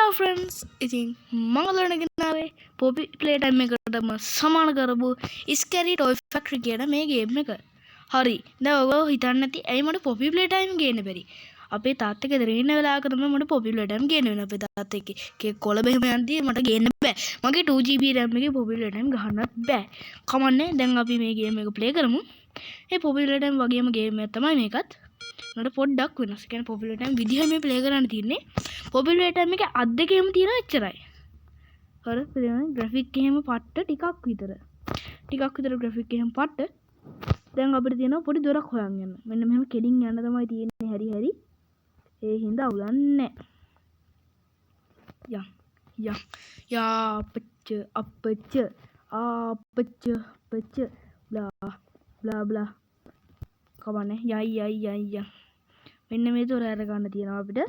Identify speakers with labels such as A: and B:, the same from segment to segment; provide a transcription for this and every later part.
A: Hello friends, ඉතින් මම ඔයාලට ගෙනාවේ Poppy Playtime එකටම සමාන කරපු Scary Toy Factory කියන මේ ගේම් එක. හරි. දැන් ඔයගොල්ලෝ හිතන්නේ නැති ඇයි මට Poppy Playtime ගේන්න බැරි. අපේ තාත්තා ගෙදර ඉන්න වෙලාවක තමයි මට Poppy Playtime ගේන්න වෙන අපේ තාත්තා එක්ක. කේක් කොළ බෙහෙම යන්දී මට ගේන්න බෑ. මගේ 2GB RAM එකේ Poppy Playtime ගහන්නත් බෑ. කමන්නේ. දැන් අපි මේ ගේම් එක ප්ලේ කරමු. මේ Poppy Playtime වගේම ගේම් එකක් තමයි මේකත්. මට පොඩ්ඩක් වෙනස්. ඒ කියන්නේ Poppy Playtime විදිහ මේ ප්ලේ කරන්න තියෙන්නේ. Poppy Playtime එකේ අත් දෙකේම තියෙන එච්චරයි. හරි පිළිගන්න ග්‍රැෆික් එහෙම පට්ට ටිකක් විතර ග්‍රැෆික් එහෙම පට්ට. දැන් අපිට තියෙනවා පොඩි දොරක් හොයන් යන්න. මෙන්න මෙහෙම කෙලින් යන්න තමයි තියෙන්නේ හැරි. ඒ හින්දා අවුලන්නේ නැහැ. යා අපච්ච බ්ලා කවන්නේ යයි මෙන්න මේ දොර අර ගන්න තියෙනවා අපිට.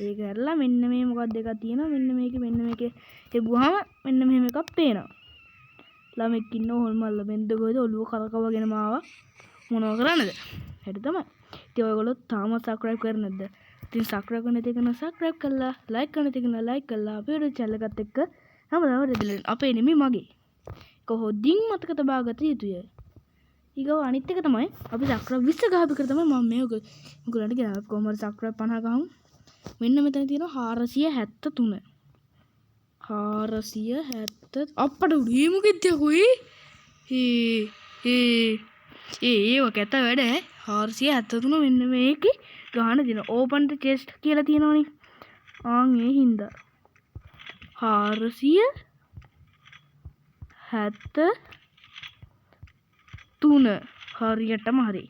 A: ඒක ඇරලා මෙන්න මේ මොකක්ද එකක් තියෙනවා. මෙන්න මේකේ එබුවාම මෙන්න මෙහෙම එකක් පේනවා. ළමෙක් ඉන්නව හොල්මල්ල බෙන්ද ගොයිද ඔළුව කරකවගෙන මාවා මොනව කරන්නද? හැටි තමයි. ඉතින් ඔයගොල්ලෝ තාම subscribe කරන්නේ නැද්ද? ඉතින් subscribe කරන්න තියෙන subscribe කරලා like කරන්න තියෙන like කරලා අපේ YouTube channel එකත් එක්ක හැමදාම රෙදිලෙන් අපේ නෙමෙයි මගේ. කොහොදින් මතක තබා ගත යුතුය. ඊගොල්ලෝ අනිත් එක තමයි අපි subscribe 20 ගහපු එක තමයි මම මේ ඔයගොල්ලන්ට ගෙනාවා. කොහොමද subscribe 50 ගහමු. මෙන්න මෙතන තියෙනවා 473. 470 අප්පට උඩේ මොකෙද්ද කොයි? ඒව කැත වැඩ 473 මෙන්න මේකේ ගහන දින open the chest කියලා තියෙනවනේ. ආන් ඒ හින්දා 473 හරියටම හරි.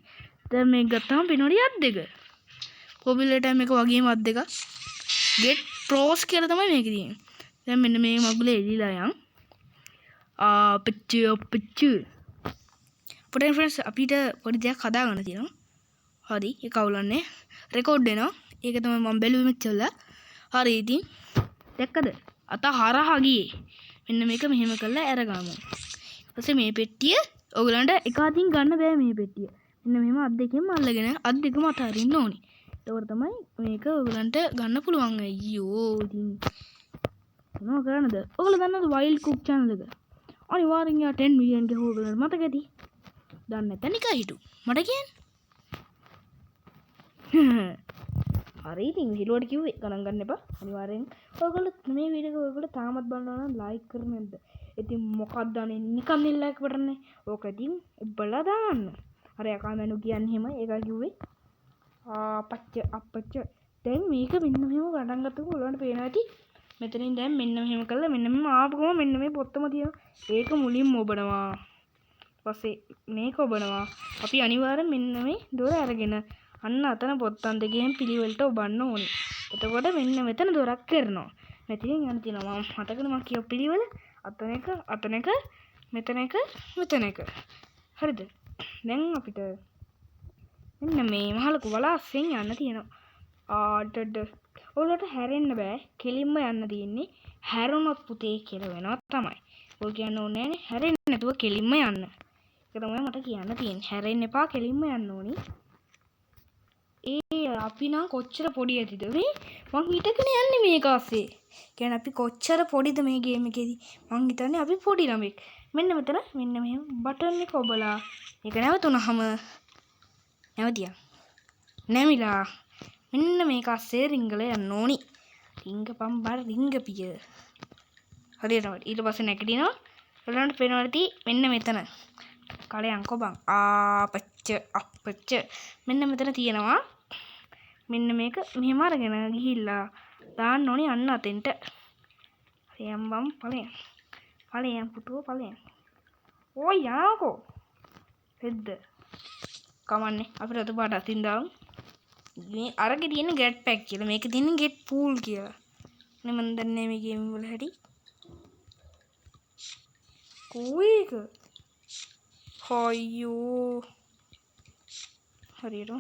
A: දැන් මේක ගත්තාම පිනෝඩි අත් දෙක. Poppy Playtime එක වගේම අත් දෙක. get pros කියලා තමයි මේකේ තියෙන්නේ. දැන් මෙන්න මේ මගුල එලිලා යන්. අපච්චි. පොඩි friends අපිට පොඩි දෙයක් හදා ගන්න තියෙනවා. හරි. ඒක අවුලන්නේ. රෙකෝඩ් වෙනවා. ඒක තමයි මම බැලුවේ මෙච්චර. හරි ඉතින් දැක්කද? අත හරහා ගියේ. මෙන්න මේක මෙහෙම කරලා අරගමු. ඊපස්සේ මේ පෙට්ටිය ඔයගලන්ට එක අතින් ගන්න බෑ මේ පෙට්ටිය. මෙන්න මෙහෙම අත් දෙකෙන්ම අල්ලගෙන අත් දෙකම අතරින්න ඕනේ. ඒකවල තමයි මේක ඔයගලන්ට ගන්න පුළුවන්. අයියෝ ඉතින් මොනව කරන්නද? ඔයගොල්ලෝ දන්නවද Wild Cook channel එක? අනිවාර්යෙන් යා 10 million ගේ ඔයගොල්ලන්ට මතක ඇති. දන්නේ නැත්නම් නිකන් හිටු. මට කියන්න. හරි ඉතින් හිලුවට කිව්වේ ගණන් ගන්න එපා. අනිවාර්යෙන් ඔයගොල්ලෝ මේ වීඩියෝ එක ඔයගොල්ලෝ තාමත් බලනවා නම් like කරන්න නැද්ද? ඉතින් මොකක්ද අනේ නිකන් like බටන්නේ. ඕක ඉතින් ඔබලා දාන්න. අර යකා මනු කියන්නේ එහෙම ඒක කිව්වේ. අපච්ච දැන් මේක මෙන්න මෙහෙම ගණන් ගත්තොත් ඔයාලට පේනවා ඇති. මෙතනින් දැන් මෙන්න මෙහෙම කළා මෙන්න මෙහෙම ආපුවම මෙන්න මේ පොත්තම තියෙනවා. ඒක මුලින්ම ඔබනවා. ඊපස්සේ මේක ඔබනවා. අපි අනිවාර්යෙන් මෙන්න මේ දොර අරගෙන අන්න අතන පොත්තන් දෙකෙන් පිළිවෙලට ඔබන්න ඕනේ. එතකොට මෙන්න මෙතන දොරක් කරනවා. මෙතනින් යන්න තියෙනවා. මම මතකද මම කියව පිළිවෙල අතන එක මෙතන එක. හරිද? දැන් අපිට මෙන්න මේ මහලක වලාස්සෙන් යන්න තියෙනවා. ඔයාලට හැරෙන්න බෑ. කෙලින්ම යන්න තියෙන්නේ. හැරුණොත් පුතේ කියලා වෙනවා තමයි. ඔය කියන්න ඕනේ නෑනේ. හැරෙන්න නැතුව කෙලින්ම යන්න. ඒක තමයි මට කියන්න තියෙන්නේ. හැරෙන්න එපා කෙලින්ම යන්න ඕනි. අපි නම් කොච්චර පොඩි ඇතිද මේ? මං හිතගෙන යන්නේ මේක ASCII. කියන්නේ අපි කොච්චර පොඩිද මේ ගේම් එකේදී. මං හිතන්නේ අපි පොඩි ළමෙක්. මෙන්න මෙතන මෙන්න මෙහෙම බටන් එක ඔබලා ඒක නැවතුනහම නැවතියා. නැමිලා මෙන්න මේක ASCII රිංගල යන්න ඕනි. රිංගපම් බර රිංගපිය. හරියටම ඊට පස්සේ නැගිටිනවා. ඔයාලන්ට පේනවා ඇති මෙන්න මෙතන. කලයන් කොබන් අපච්ච මෙන්න මෙතන තියෙනවා. මෙන්න මේක මෙහෙම අරගෙන ගිහිල්ලා දාන්න ඕනේ අන්න අතෙන්ට. යම්බම් ඵලයන් පුටුව ඵලයන්. ඕ යනාකෝ. හෙද්ද. කමන්නේ අපිට අත පාට අතින් දාමු. මේ අරගේ තියෙන get pack කියලා. මේක තියෙන get pool කියලා. නේ මන් දන්නේ මේ ගේම් වල හැටි. කොයික? හයියෝ. හරියටම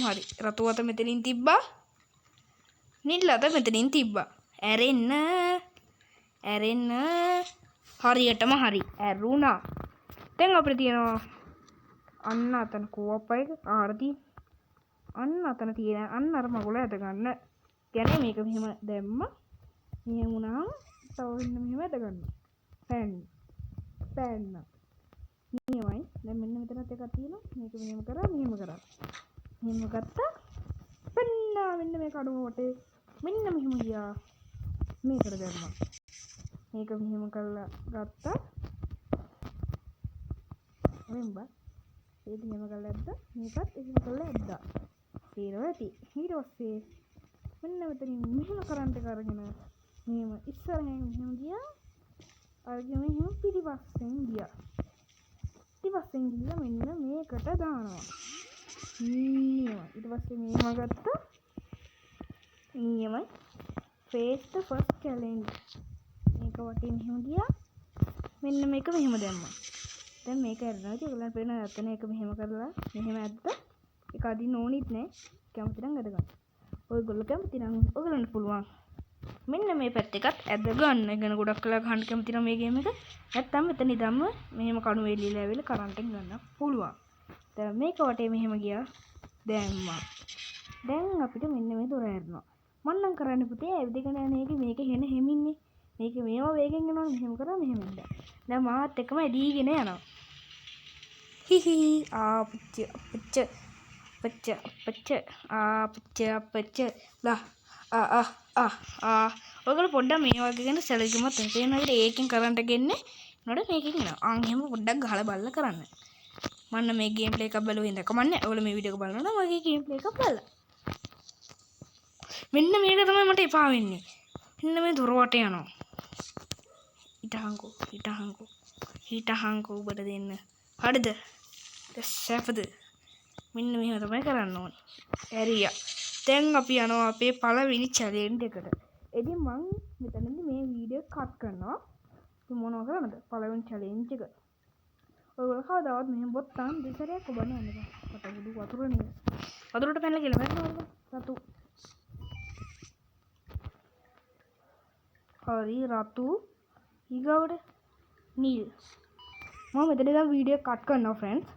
A: හරි. රතු අත මෙතනින් තිබ්බා. නිල් අත මෙතනින් තිබ්බා. ඇරෙන්න. හරියටම හරි. ඇරුණා. දැන් අපිට තියෙනවා අන්න අතන කෝප් එක ආරදී අන්න අතන තියෙන අන්න අර මගුල ඇද ගන්න. කියන්නේ මේක මෙහෙම දැම්ම මෙහෙම වුණාම තව මෙහෙම ඇද ගන්නවා. පෑන්න. මෙහෙමයි. දැන් මෙන්න මෙතනත් එකක් තියෙනවා. මේක මෙහෙම කරා මෙහෙම කරා. මෙහෙම ගත්තා. පෙන්නා මෙන්න මේ කඩුව වටේ මෙන්න මෙහෙම ගියා. මේකට දැම්මා. මේක මෙහෙම කරලා ගත්තා. මෙම්බා ඒක මෙහෙම කරලා ඇද්දා. මේකත් එහෙම කරලා ඇද්දා. තේරෙනවා ඇති. ඊට පස්සේ මෙන්න මෙතනින් මෙහෙම කරන්ට් එක අරගෙන මෙහෙම ඉස්සරහෙන් මෙහෙම ගියා. අරගෙන මෙහෙම පිටිපස්සෙන් ගියා. පිටිපස්සෙන් ගිහලා මෙන්න මේකට දානවා. නියමයි. ඊට පස්සේ මෙහෙම ගත්තා. නියමයි. face the first challenge. මේක වටේ මෙහෙම ගියා. මෙන්න මේක මෙහෙම දැම්මා. දැන් මේක ඇරනවා. ඉතින් ඔයගලන්ට පේන නැත්තන එක මෙහෙම කරලා මෙහෙම ඇද්දා. ඒක අදින්න ඕනෙත් නෑ. කැමති නම් ඇද ගන්න. ඔයගොල්ලෝ කැමති නම් ඔයගලන්ට පුළුවන්. මෙන්න මේ පැත්ත එකත් ඇද ගන්න. ඉගෙන ගොඩක් කළා ගන්න කැමති නම් මේ ගේම් එක. නැත්තම් මෙතන ඉඳන්ම මෙහෙම කණු වේලිලා ඇවිල්ලා කරන්ට් එක ගන්න පුළුවන්. දැන් මේක වටේ මෙහෙම ගියා. දැම්මා. දැන් අපිට මෙන්න මේ දොර ඇරනවා. මම නම් කරන්නේ පුතේ ඇවිදගෙන යන එක මේක හෙන හැමින්නේ. මේක මේවා වේගෙන් යනවා මෙහෙම කරා මෙහෙම එන්න. දැන් මාත් එක්කම ඇදීගෙන යනවා. හිහි අපච්ච ලා ඔයගොල්ලෝ පොඩ්ඩක් මේ වගේ ගැන සැලකිලිමත් වෙන්න. තේරෙනවද? ඒකෙන් කරන්ට් එක එන්නේ. නෝඩ මේකෙන් එනවා. එහෙම පොඩ්ඩක් ගහලා බලලා කරන්න. මන්න මේ ගේම් ප්ලේ එකක් බලුවේ ඉඳ කමන්නේ. ඔයගොල්ලෝ මේ වීඩියෝ එක බලනවා නම් මගේ ගේම් ප්ලේ එකක් බලලා. මෙන්න මේක තමයි මට එපා වෙන්නේ. මෙන්න මේ දොර වටේ යනවා. හිටහංකෝ ඔබට දෙන්න. හරිද? සැපද? මෙන්න මෙහෙම තමයි කරන්න ඕනේ. ඇරියා. දැන් අපි යනවා අපේ පළවෙනි චැලෙන්ජ් එකට. ඉතින් මම මෙතනදී මේ වීඩියෝ කට් කරනවා. ඉතින් මොනව කරන්නද? පළවෙනි චැලෙන්ජ් එක. ඔයගොල්ලෝ කවදාවත් මෙහෙම බොත්තම් දෙසරයක් ඔබන්න යන්න බෑ. කටබුදු වතුර නේ. වතුරට පැනලා කියලා මැරෙනවද? රතු. හරි රතු. ඊගවට නිල්. මම මෙතන ඉඳන් වීඩියෝ කට් කරනවා ෆ්‍රෙන්ඩ්ස්.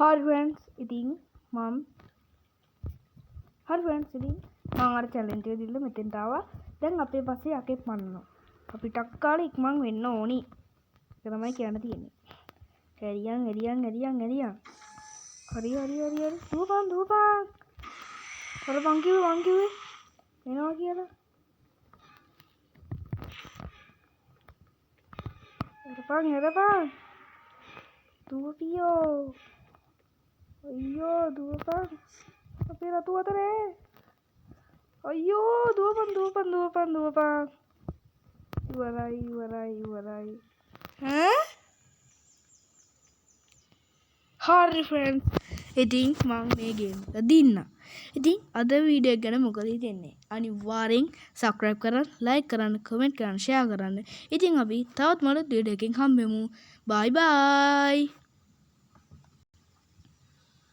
A: හරි ෆ්‍රෙන්ඩ්ස් ඉතින් මම අර චැලෙන්ජ් එක දීලා මෙතෙන්ට ආවා. දැන් අපේ පස්සේ යකෙක් මරනවා. අපි ටක් කාලේ ඉක්මන් වෙන්න ඕනි. ඒක තමයි කියන්න තියෙන්නේ. එරියන්. හරි. දුවපන්. අර මං කිව්වේ එනවා කියලා. එරපන්. දුවපියෝ. අයියෝ දුවපන්. අපේ රතු අතරේ. අයියෝ දුවපන්. ඉවරයි. හරි ෆ්‍රෙන්ඩ්ස්. ඉතින් මම මේ ගේම් එක දින්න. ඉතින් අද වීඩියෝ එක ගැන මොකද හිතන්නේ? අනිවාර්යෙන් සබ්ස්ක්‍රයිබ් කරන්න, ලයික් කරන්න, කමෙන්ට් කරන්න, ෂෙයා කරන්න. ඉතින් අපි තවත් මලත් වීඩියෝ එකකින් හම්බෙමු. බයි බයි.